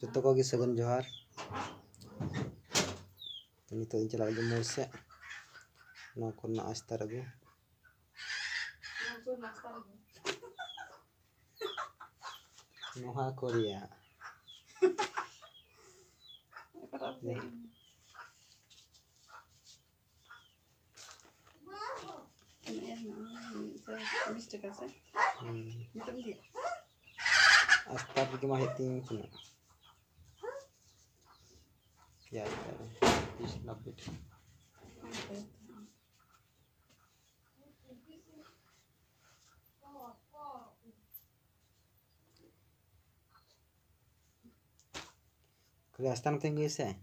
जो को सगुन जोहार। तो नितो चला मोड़ से नाश्ता रगू नोहा कोरिया अस्ता के मा हेतिंग सुना क्या इस नब्बेट रास्ता में तेंगे से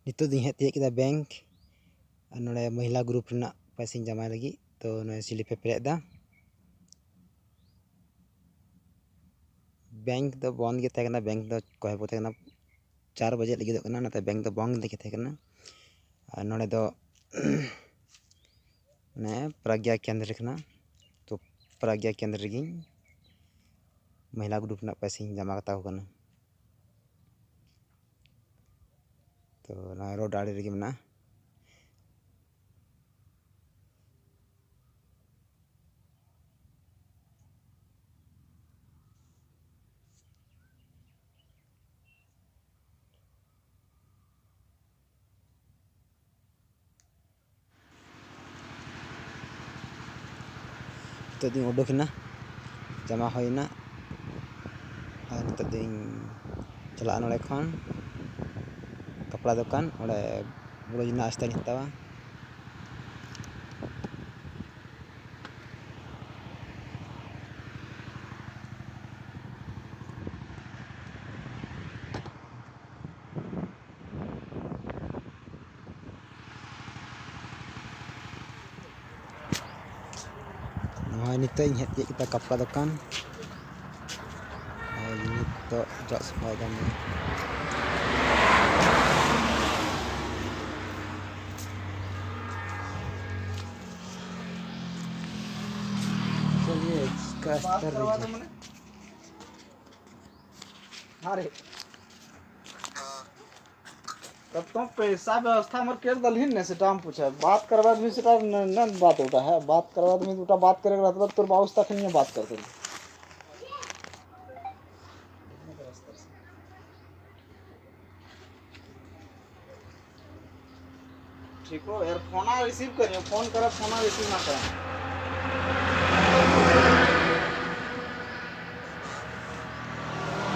नितो दिन हेतिया किदा बैंक नोड़े महिला ग्रुप रना पैसे जमा लगी तो नोए स्लिप पे पेरेदा बैंक दो बंद के तहकना बैंक दो कहे बोते ना 4 बजे लगी दो ना ते बैंक दो बंद के तहकना नोड़े दो ने प्रज्ञा केंद्र रखना तो प्रज्ञा केंद्र रगी महिला ग्रुप ना पैसे जमा करता हो कना तो ना रोड आड़े रगी मना तो दिन उडोकना जमा होना और तो दिन चला नोड़े खन कपड़ा दुकान और रोज नाश्ता हतावा नितो हेती kita कपड़ा दुकान नितो जॉक सफाई दाम चलिए इसका स्तर तब तो पैसा व्यवस्था मर कर दलहिन ने से टाइम पूछा बात करवा आदमी से न बात होता है बात करवा आदमी उटा बात करे रहता तोर बाउस तक नहीं बात करते ठीक हो यार फोन रिसीव करियो फोन कर फोन रिसीव ना कर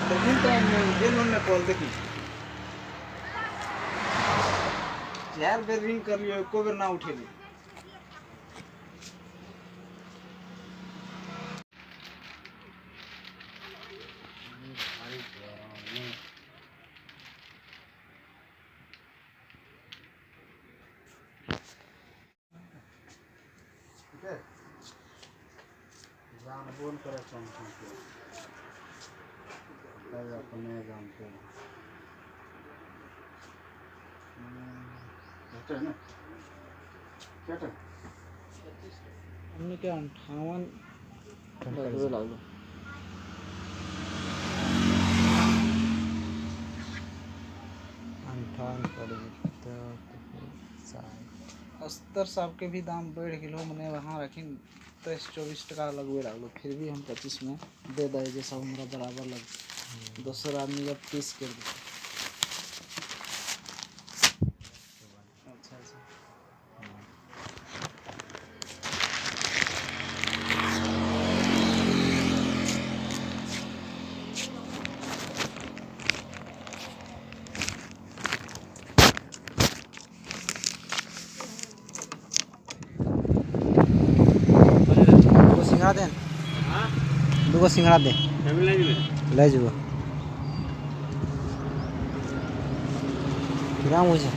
लेकिन तो दिन में कॉल देखी यार बेर रिंग कर लियो एको बेर ना उठेली जान बोल करे कौन अपने जानते हैं ना क्या हमने क्या 58 लागू अस्तर साहब के भी दाम बढ़ गए मैंने वहाँ रखी 23-24 टका लगवे लगलो फिर भी हम 25 में दे दे जैसा हमारा बराबर लग दूसरा आदमी जब 30 कर दे যাব সিংড়া দে লাই যাব কিরাম হয়েছে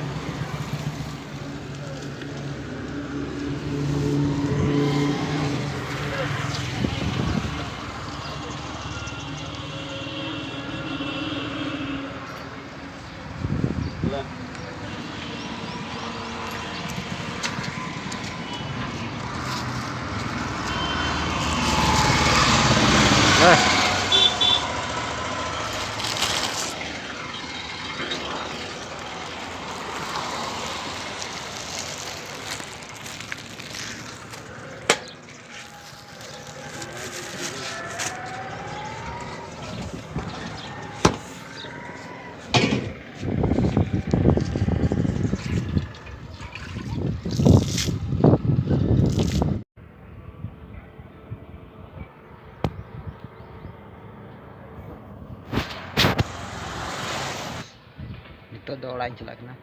नितों दो ओड़ा चलना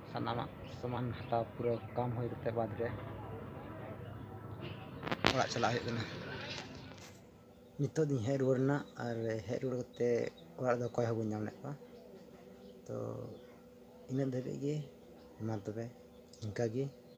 सानामा सामान हटाव पूरा काम हो जाते बाद रे ओड़ा चला नितों दी हेज रुआरना और हेज रुआर कते ओड़ा दो कोई हबो नाम लेको तो इन धाबी गे मा तबे इनका गे